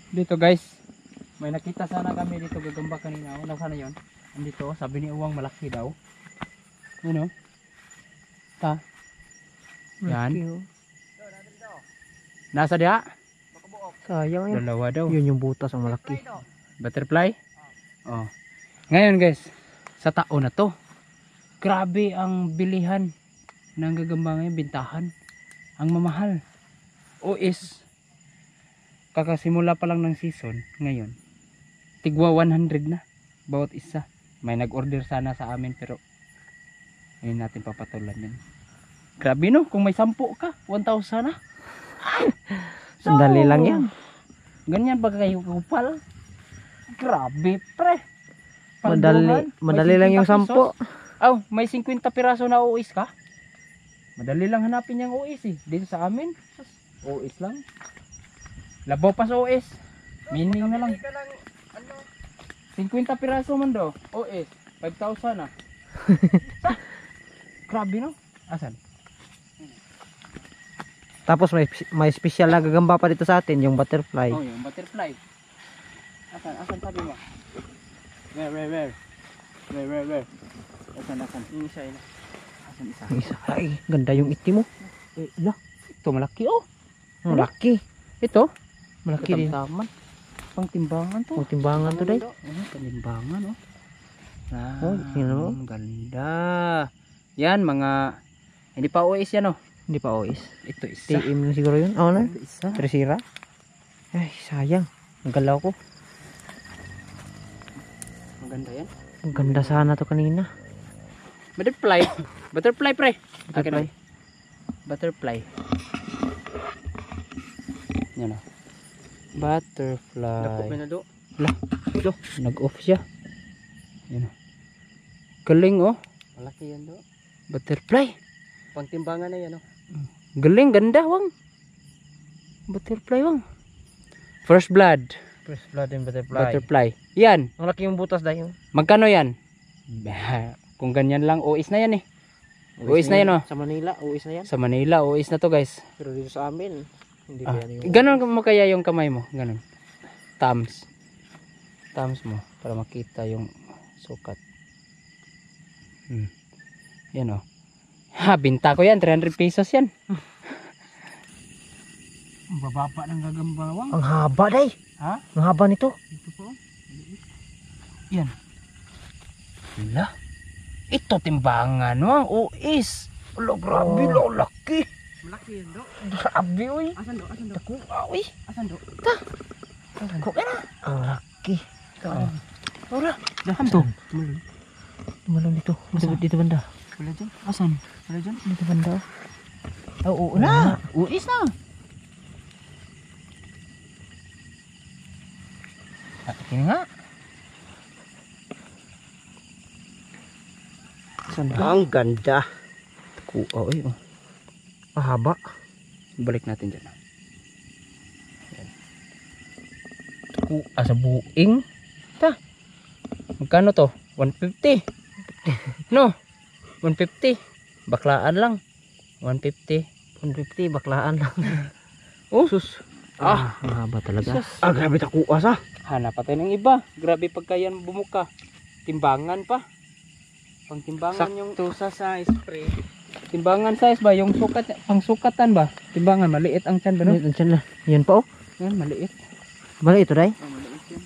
Dito guys, may nakita sana kami dito gagamba kanina. Nasaan na yun? Andito, sabi ni Uwang malaki daw. Ano? Ta? Yan. Malaki, oh. Nasa diya? Sayang yun. Dalawa daw. Yun yung butas ang malaki. Butterfly? Oh. Ngayon guys, sa taon na to, grabe ang bilihan ng gagamba ngayon, bintahan. Ang mamahal. OS, kakasimula pa lang ng season ngayon. Tigwa 100 na bawat isa. May nag-order sana sa amin pero ngayon natin papatulan yan. Grabe no, kung may 10 ka, 1,000 na. Sandali lang yan. Ganyan ba kayo kupal? Grabe pre. Madali lang yung 10. Aw, may 50 piraso na OS ka? Madali lang hanapin yung OS eh. Dito sa amin, OS lang. Labaw pa sa OS. Meaning na lang. 50 piraso man daw. OS, 5,000 na. Grabe no? Asan? Tapos may special na gagamba pa dito sa atin, yung butterfly. Oh, yung butterfly. Asan? Asan sabi mo? Where? Asan? Yung isa. Asan isa? Yung isa. Ay, ganda yung itim mo. Lah, ito malaki oh. Malaki. Ito? Malaki din. Katamtaman. Pangtimbangan to. Pangtimbangan to day. Pangtimbangan oh. Ah, Oh, yun oh. Ganda. Yan mga hindi pa OS yan oh. Hindi pa OS. Ito isa. TM lang siguro yun. Oo na. Ito isa. Tresira. Ay, sayang. Ang galaw ko. Maganda yan. Ang ganda sana to kanina. Butterfly. Butterfly pre. Butterfly. Butterfly. Yan oh. Butterfly. Dako na do. Lah, do. Nag-off siya. Yan oh. Galing oh. Malaki yan do. Butterfly. Pangtimbangan na yan oh. Galing, ganda wang. Butterfly wang. First blood. First blood and butterfly. Butterfly. Yan. Ang laki yung butas dahil. Magkano yan? Kung ganyan lang, OS na yan eh. OS na yan oh. Sa Manila, OS na yan. Sa Manila, OS na to guys. Pero dito sa amin, hindi Ah, yan yung... ganon mo kaya yung kamay mo. Ganon. Thumbs. Thumbs mo. Para makita yung sukat. Yan oh. Ha, binta ko yan. 300 pesos yan. Ang bababa ng gagambawang. Ang haba day. Ha? Ang haba nito. Ito po. Yan. Wala. Ito timbangan no. OS. Wala, grabe Oh. lo. Laki. Malaki yan do. Grabe oy. Asan do? Asan do? Taku. Oy. Asan do? Ko na. Ang laki. Ora. Dahan to. Tumalong dito. Dito banda. Wala dyan. Asan? Wala dyan. Dito banda. Oo na. OS na. Akin nga. Saan ba? Ang ganda. Kuha oy. Oh. Mahaba. Balik natin dyan. Yan. Kuha sa buing. Ta. Magkano to? 150. No. 150. Baklaan lang. 150. 150 baklaan lang. Oh. Sus. Ah. Mahaba talaga. Sus. Ah, grabe takuha sa. Hanap pa tayo ng iba. Grabe pagka yan bumuka. Timbangan pa. Pang timbangan yung sa size pre. timbangan size ba yung sukat, pang sukatan ba? Timbangan maliit ang tiyan ba no? Maliit ang tiyan na. Yan pa oh. Yan maliit. Maliit ito day. Oh, maliit yan.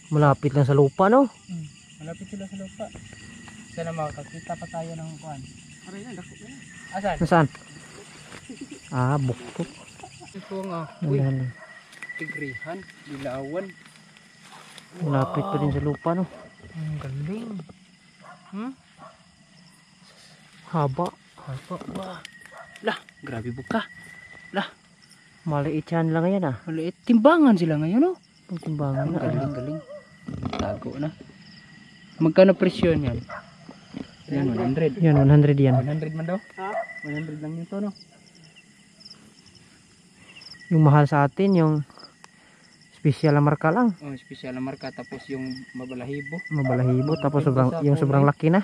Malapit lang sa lupa no. Malapit sila sa lupa. Sana makakita pa tayo ng kuan. Aray na, dako na. Asan? Nasaan? Ah, buktok. Ito nga. Uy, Uy. tigrihan, dilawan. Malapit pa din sa lupa no. Ang galing. Haba. Haba. Wah. Lah, grabe buka. Lah, Maliit yan lang yan ah. maliit. Timbangan sila ngayon no? Pagtimbangan na. Galing, galing. Tago na. Magkano presyo yan? Yan, 100. Yan, 100 yan. 100 man daw? Ha? 100 lang yung to, no? Yung mahal sa atin, yung special na marka lang. Oh, special na marka. Tapos yung mabalahibo. Mabalahibo. Tapos Depende sobrang, sa yung sobrang kulay. laki na.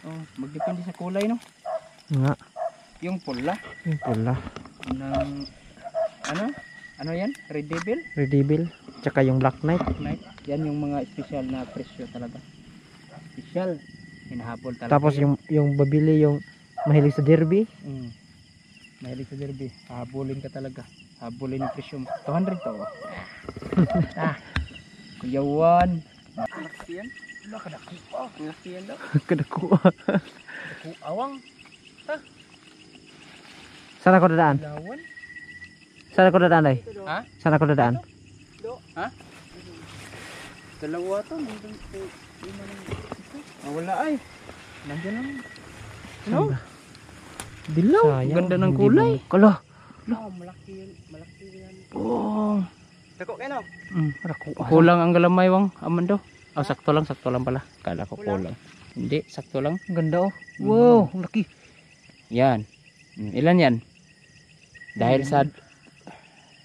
Oh, magdepende sa kulay, no? Nga. Yung pula. Yung pula. Ng, ano? Ano yan? Red Devil? Red Devil. Tsaka yung Black Knight. Night. Yan yung mga special na presyo talaga. Special. Hinahabol talaga. Tapos yung babili yung mahilig sa derby. Mahilig sa derby. Habulin ka talaga. Habulin yung presyo mo. 200 to. Kuya Juan. Malaki yan. Malaki pa. Malaki yan daw. Kadakuha. Awang. Saan ako dadaan? Lawan. Saan ako dadaan, Day? Ha? Saan ako dadaan? Ha? Dalawa to. Wala ay. Nandiyan lang. No? Dilaw. Ganda ng kulay. Kala. Malaki yan. Malaki yan. Oh. Dako kayo no? Kulang ang galamay wang Amando. Oh, sakto lang pala. Kala ko kulang. Hindi, sakto lang. Ganda oh. Wow, ang laki. Yan. Ilan yan? Dahil sa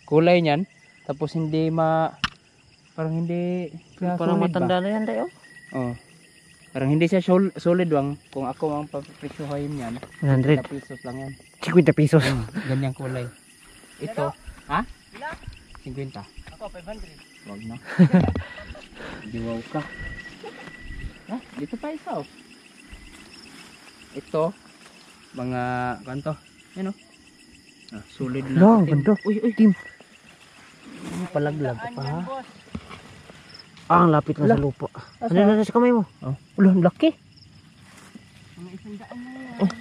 kulay niyan, tapos hindi parang hindi Parang matanda na yan, Day oh. Oh. Parang hindi siya solid wang. Kung ako ang papresyuhin yan, 100. 50 pesos lang yan. 50 pesos. Ganyang kulay. Ito, ha? 50. Ako 500. Wag na. Diwaw ka. Dito pa isa oh. Ito mga kanto. Yan oh. Solid na. No, itim. ganda. Uy, Tim. Palaglag pa ha. Ang lapit na sa lupa. Ano na sa kamay mo? Oh. Ulo, ang laki. Mga 100 na yan. Oh.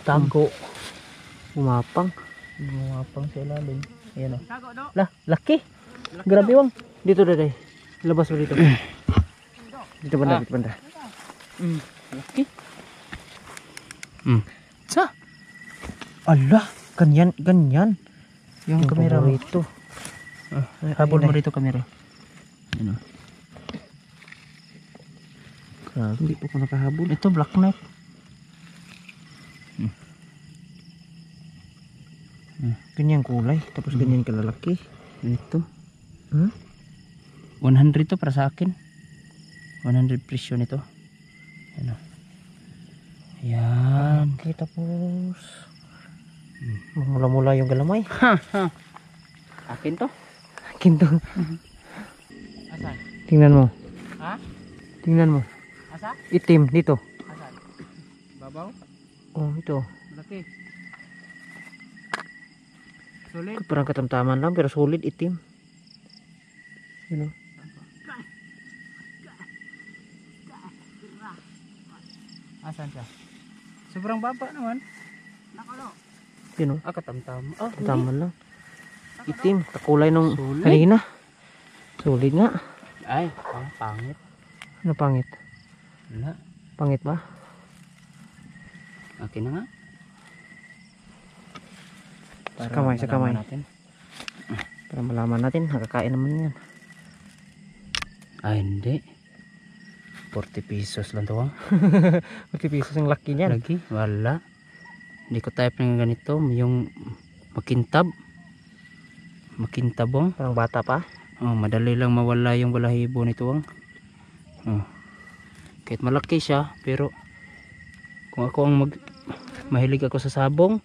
Tago. Umapang. Gumapang sa ilalim. Ayan oh. Lah, laki. Grabe wang. Dito Day. Labas mo dito. Dito banda, dito banda. Laki. Sa? Ala, ganyan. Yung kamera mo. Ito. Habol mo rito kamera. Ano? Grabe, hindi po ko nakahabol. Ito Black Knight. Ganyan kulay, tapos ganyan kalalaki. Ito. 100 to para sa akin. 100 presyo nito. Ano? Yan. Okay, tapos mula-mula yung galamay. Akin to. Kinto. Asan? Tingnan mo. Ha? Tingnan mo. Asa? Itim dito. Asan? Babaw? Oh, ito. Laki. Solid. Parang katamtaman lang pero solid itim. You know? Asan siya? Sobrang baba naman. You know? Katamtam. Katamtaman lang. Itim, kakulay nung Solid. kanina. Solid nga. Ay, pangit. Ano pangit? Wala. Pangit ba? Akin na nga. Sa kamay, sa kamay. malaman natin. Para malaman natin, nakakain naman yan. Ay, hindi. 40 pesos lang to. 40 pesos ang laki niyan. Lagi? Wala. Hindi ko type ng ganito. Yung makintab. Makintabong. Parang bata pa. Oh, madali lang mawala yung balahibo nito. Oh. Kahit malaki siya, pero kung ako ang mahilig ako sa sabong,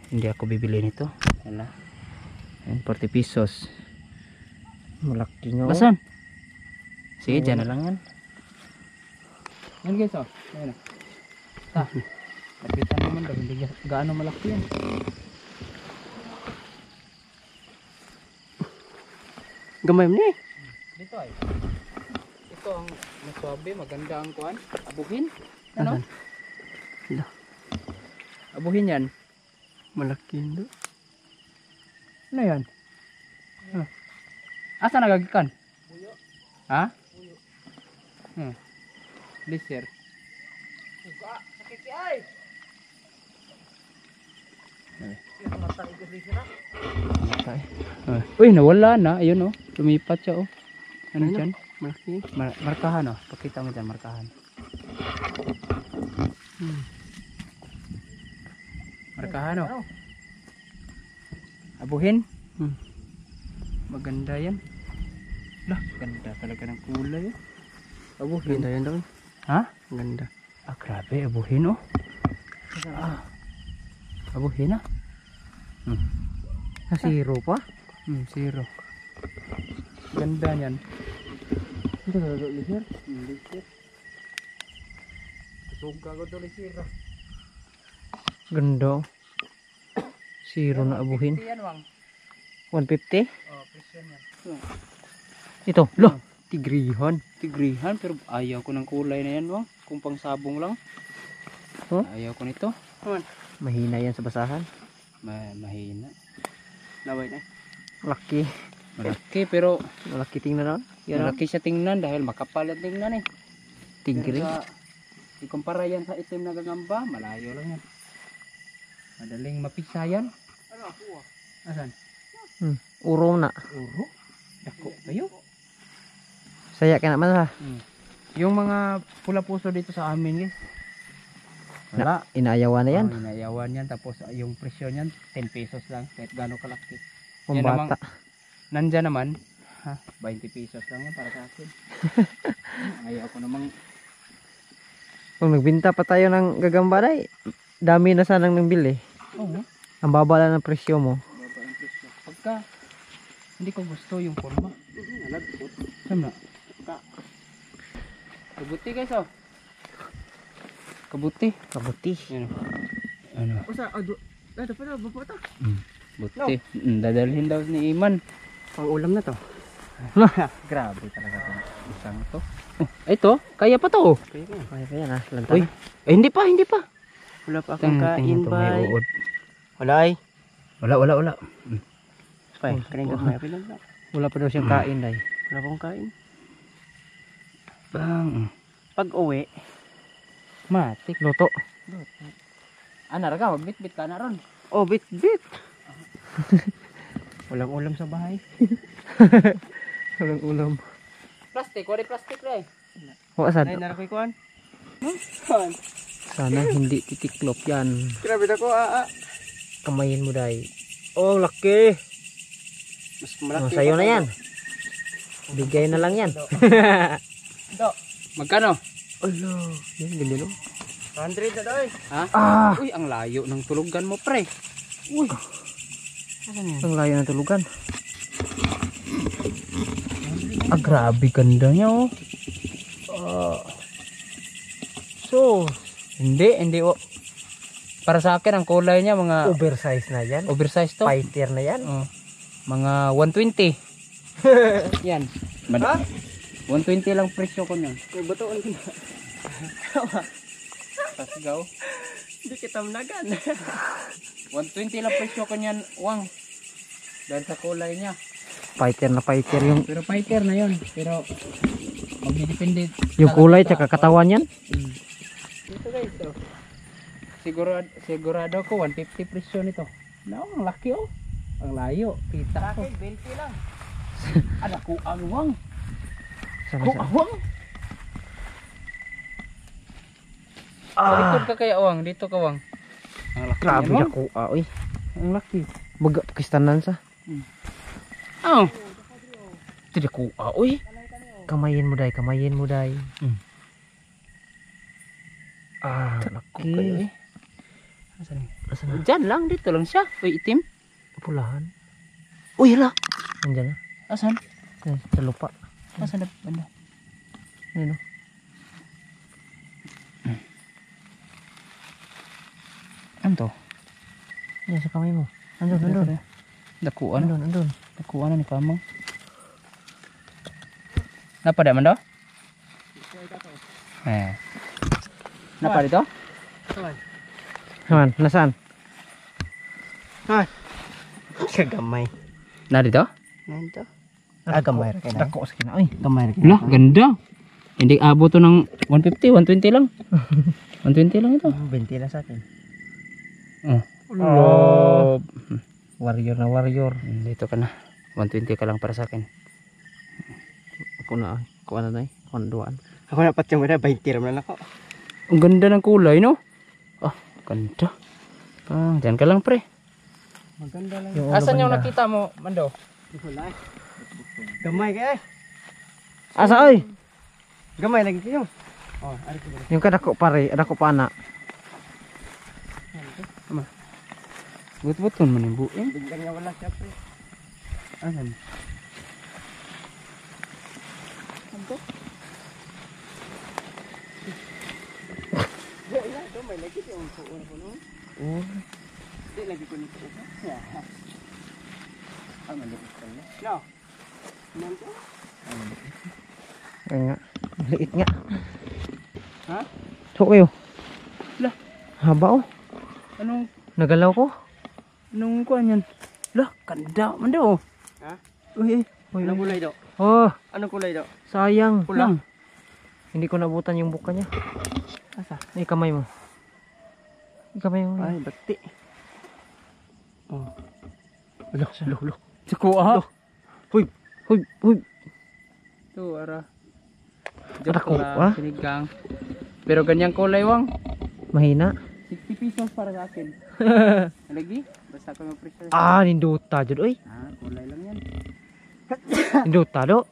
hindi ako bibili nito. Wala. Ayan, 40 pesos. Malaki nga. Basan? Sige, dyan na lang yan. Yan guys, oh. Ayan. Lapitan naman daw, hindi gaano malaki yan. Gamay mo ni. Dito ay. Ito ang maswabe, maganda ang kuan. Abuhin. Ano? Ila. Abuhin yan. Malaki yun. Ano yan? Asa nagagikan? Puyo. Ha? Puyo. Liser. Buka, sakit ay. Uy, nawala na. Ayun oh. Lumipat siya oh. Ano dyan? Malaki. Markahan oh. Pakita mo dyan, markahan. Markahan oh. Abuhin. Maganda yan. Lah, ganda talaga ng kulay oh. Abuhin. Ganda yan daw. Ha? Ganda. Grabe, abuhin oh. Abuhin ah. Zero pa. Zero. Ganda niyan. Ito talaga lisir. Lisir. Suga ko to lisir. Ganda. Zero na abuhin. Yan, Wang. 150. Oh, presyo yan. Ito. Loh. Tigrihan. Tigrihan, pero ayaw ko ng kulay na yan, Wang. Kung pang sabong lang. Huh? Ayaw ko nito. Mahina yan sa basahan. Mahina. Laway na. Malaki. Malaki, pero Malaki tingnan naman. Yan. malaki siya tingnan dahil makapal ang tingnan eh. Tigri. Pero ikumpara yan sa itim na gagamba, malayo lang yan. Madaling mapisa yan. Ano ako Asan? Uro na. Uro? Dako kayo? Saya ka naman ha. Yung mga pula puso dito sa amin guys. Wala. Inaayawan na yan. Inayawan yan. Tapos yung presyo niyan 10 pesos lang. Kahit gano'ng kalaki. Pang Yan bata. Nandyan naman. 20 pesos lang yan para sa akin. Ayaw ko namang. Kung nagbinta pa tayo ng gagamba na dami na sanang nang bili. Oo. Ang baba lang ng presyo mo. Baba ang presyo. Pagka hindi ko gusto yung forma. Nalagot. Sama. Kabuti guys oh. Kabuti. Kabuti. Yan. Ano? Usa, ito pa daw, baba ito. Buti. Dadalhin daw ni Iman. Pang ulam na to. Grabe talaga itong isang to. Ito, kaya pa to. Kaya pa yan ha. Lanta. Uy, hindi pa. Wala pa akong kain ba? May uod. Wala ay. Wala. Pay, kanina may apil lang. Wala pa daw siyang kain day. Wala pa akong kain. Bang. Pag uwi, Matik. luto. Ana raga, magbit-bit ka na ron. Oh, bit. Walang ulam sa bahay. Walang ulam. Plastic, wala plastic rin. Wasad. Ay, narakoy kuhan. Sana hindi titiklop yan. Grabe na ko, Kamayin mo day. Oh, laki. Mas Oh, sa'yo na yan. Bigay na lang yan. Magkano? Alo, yan ganda no. 100 na doy. Ha? Uy, ang layo ng tulugan mo, pre. Uy. Ang layo ng tulugan. Grabe ganda niya, oh. So, hindi, oh. Para sa akin, ang kulay niya, mga Oversize na yan. oversized to. Fighter na yan. Oh, mga 120. Yan. Ha? 120 lang presyo ko niyan. May batuan ka na. Pasgaw. Hindi kita managan. 120 lang presyo ko niyan, Wang. Dahil sa kulay niya. Fighter na fighter yung Pero fighter na yun. Pero magdidepende. yung kulay tsaka katawan yan. Dito guys, oh. Sigurado ko 150 presyo nito. No, ang laki oh. Ang layo. Kita ko. 20 lang. Ada ko ang Wang. Sana Ko sa. Wang. Likod ka kaya Wang, dito ka Wang. Ang laki. Grabe yan, na Wang. ko. Oy. Ang laki. Baga Pakistanan sa. Oh. Tidak ko oy. Kamayin mo day. Naku kayo eh. Asan? Asan na? Diyan lang, dito lang siya. Uy, itim. Pulahan. Uy, hala. Nandiyan na. Asan? Sa lupa. Asan na banda? Ayun o. Ano to? Yan sa kamay mo. Andun. Dakuan. Andun. Dakuan na ni Kamang. Napada man daw? Napa dito? Naman, nasaan? Sa gamay. Na dito? Nandito. Gamay. Dako sa kina. Ay, Gamay. wala, ganda. Hindi abot to ng 150, 120 lang. 120 lang ito. 20 lang sa atin. Oh. Warrior na warrior. Dito ka na. 120 ka lang para sa akin. Ako na. Kuha na na eh. Kuha na duwaan. Ako na pati yung 20 naman ako. Ang ganda ng kulay, no? Ganda. Diyan ka lang, pre. Maganda lang. Asan yung nakita mo, Mando? Wala eh. Gamay kaya eh. Asa oy? Gamay lagi kayo. Yung kadako pare, adako pa na. But-buton man yung buing. Biglang nga wala siya pre. Asan? Ano? Ito may lagi yung puon ko noon. Oh. Hindi lagi ko nito. Ah, maliit ka na. No. Nanto? Ay nga. Maliit nga. Ha? So kayo. Lah. Haba oh. Anong Nagalaw ko. kuan yan? Lah, kanda man daw. Ha? Uy, Anong kulay daw? oh, Anong kulay daw? sayang. Pula. Lang. Hindi ko nabutan yung buka niya. Asa? Ay, kamay mo. Kamay mo. Ay, bati. Oh. Ulo, ulo, ulo. Tsako ah. Huy, huy, huy. Ito, ara. Ako, lang, sinigang. Pero ganyang kulay, Wang. Mahina. 60 pesos para sa akin. Lagi? Basta ko mag-pressure. Ah, ninduta dyan. Uy, Ah, kulay lang yan. ninduta do.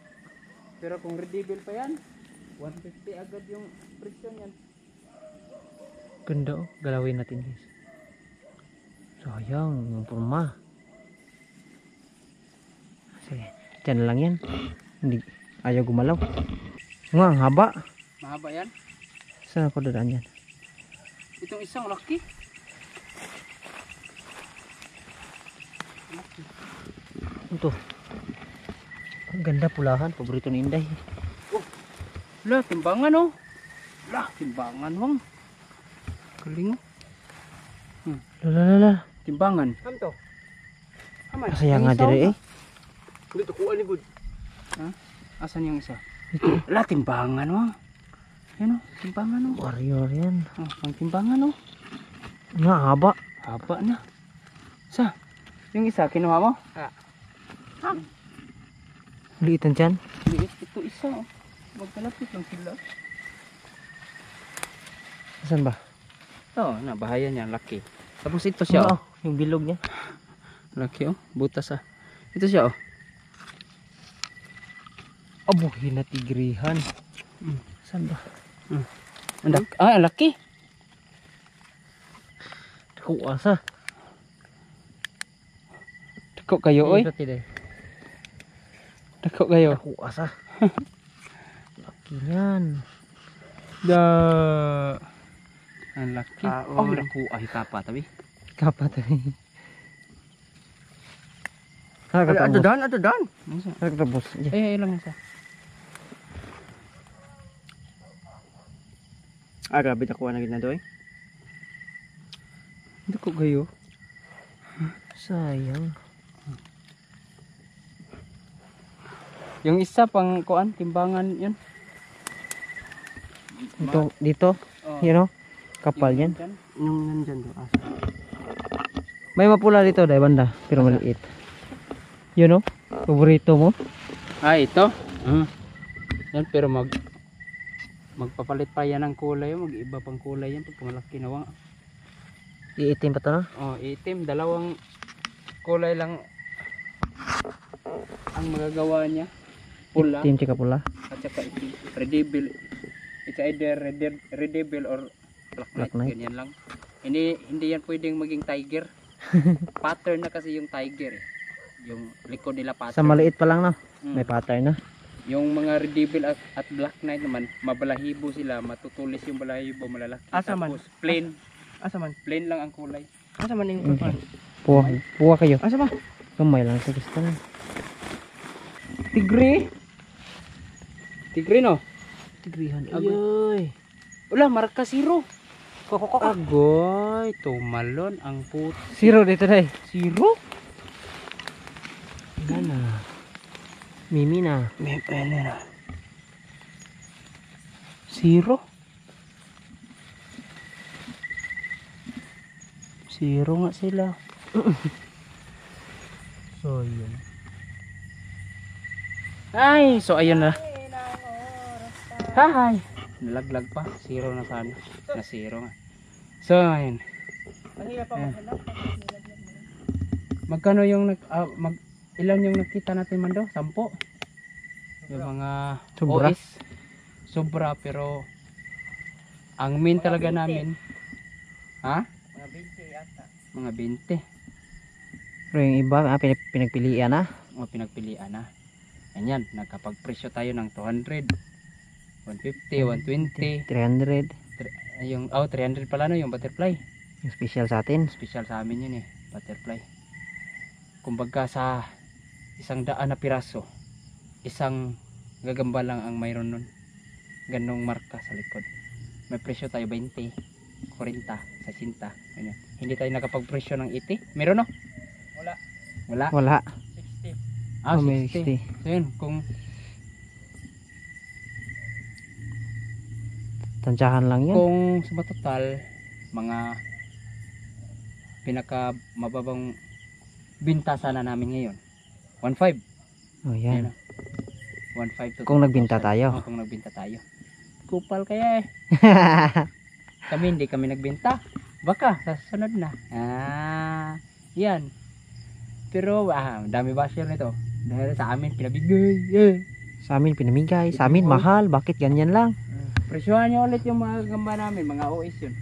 Pero kung redeemable pa yan, 150 agad yung presyo yan. Ganda oh. Galawin natin guys. Sayang, yung purma. Sige, dyan na lang yan. Hindi, ayaw gumalaw. Nga, ang haba. Mahaba yan. Saan ako dadaan yan? Itong isang laki. Ito. Ang ganda pulahan. Paborito ni Inday. Lah, timbangan oh. Lah, timbangan Wang. Galing oh. Lalala. Timbangan. Kam to? Yung Masaya nga isa, diri eh. Dito kuha ni Bud. Ha? Asan yung isa? Lah, timbangan Wang. Yan oh, timbangan oh. Warrior yan. Oh, ang timbangan oh. Nga, haba. Haba na. Sa? Yung isa, kinuha mo? Liitan dyan. Liit ito isa oh. Magkalapit lang sila. Saan ba? Oo, nabahayan niya, laki. Tapos ito siya oh. Yung bilog niya. Laki oh, butas ah. Ito siya oh. Abo, hinatigrihan. Saan ba? Ang laki. Kuasa. Dako kayo oy. Dako kayo. Kuasa. Laki yan. Da. Ang laki. Oh, naku ay kapa tabi. Kapat eh. Ada Nakakatapos. dan. Nakakatapos. Ilang isa. Grabe nakuha na gina doy. Dako kayo. Sayang. Yung isa pang kuan, timbangan 'yun. Dito, Oh, you know, kapal yan. Yung nandyan do. Asa? May mapula dito, dahil banda, pero maliit. You know, paborito mo. Ah, ito. Yan pero magpapalit pa yan ng kulay, mag-iba pang kulay yan pag malaki na Wang. Iitim pa to na. Oh, itim, dalawang kulay lang ang magagawa niya. Pula Itim tsaka pula. at saka itim. Redeemable. It's either redeemable or black Black knight. knight. Ganyan lang. Hindi yan pwedeng maging tiger. Pattern na kasi yung tiger eh. Yung likod nila pattern. Sa maliit pa lang na. Mm. May pattern na. Yung mga redeemable at black knight naman, mabalahibo sila, matutulis yung balahibo, malalaki. Asa man? Tapos plain, Asa man? plain lang ang kulay. Asa man yung Puwa kayo. Asa ba? Kamay lang sa gusto na. Tigre. Tigre no? Tigrihan. Agoy. Wala, marka zero. Agoy, tumalon ang puto. Zero dito dai. Zero? Yan na. Mimi na. May pwede na. Zero? Zero nga sila. So yun. Ay, so ayun na. Hi. Nalaglag pa. Zero na sana. Na zero nga. So ayun. Ayan. Magkano yung ilan yung nakita natin man daw? 10? Yung mga Sobra. OS. Sobra pero ang main talaga namin. Ha? Mga 20 ata. Mga 20. Pero yung iba, pinagpilian na. O pinagpilian na. Ganyan, nagkapagpresyo tayo ng 200, 150, 120. 300. Yung 300 pala no, yung butterfly. Yung special sa atin. Special sa amin yun butterfly. Kumbaga sa 100 na piraso, isang gagamba lang ang mayroon nun. Ganong marka sa likod. May presyo tayo 20, 40, 60. Ganyan. Hindi tayo nakapagpresyo ng 80. Meron no? Wala. Wala. 60. Oh, may 60. 60. So yun, kung Tansyahan lang yan. kung sa total mga pinaka mababang binta sana namin ngayon 1.5. Oh, yan. Ayan, 1.5 to Kung nagbinta 2,000. tayo. Kung nagbinta tayo. Kupal kaya Kami hindi kami nagbinta. Baka sa sunod na. Yan. Pero dami basher nito. Dahil sa amin pinabigay. Sa amin pinamigay. Sa amin mahal. Bakit ganyan lang? Presyohan nyo ulit yung mga gamba namin, mga OS yun.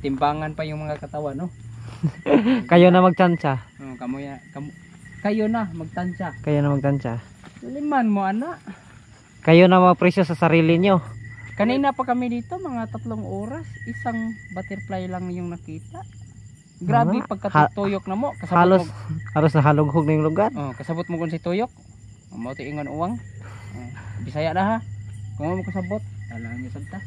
Timbangan pa yung mga katawan, no? Kayo na magtansya. Kayo na magtansya. Kayo na magtansya. Liman mo, anak. Kayo na magpresyo sa sarili nyo. Kanina pa kami dito, mga 3 oras. Isang butterfly lang yung nakita. Grabe, pagkatutuyok na mo. Halos na halughog na yung lugar. Kasabot mo kung si tuyok. Mauti ingon uwang. Bisaya na ha. Kung mo kasabot, alam niya sabta.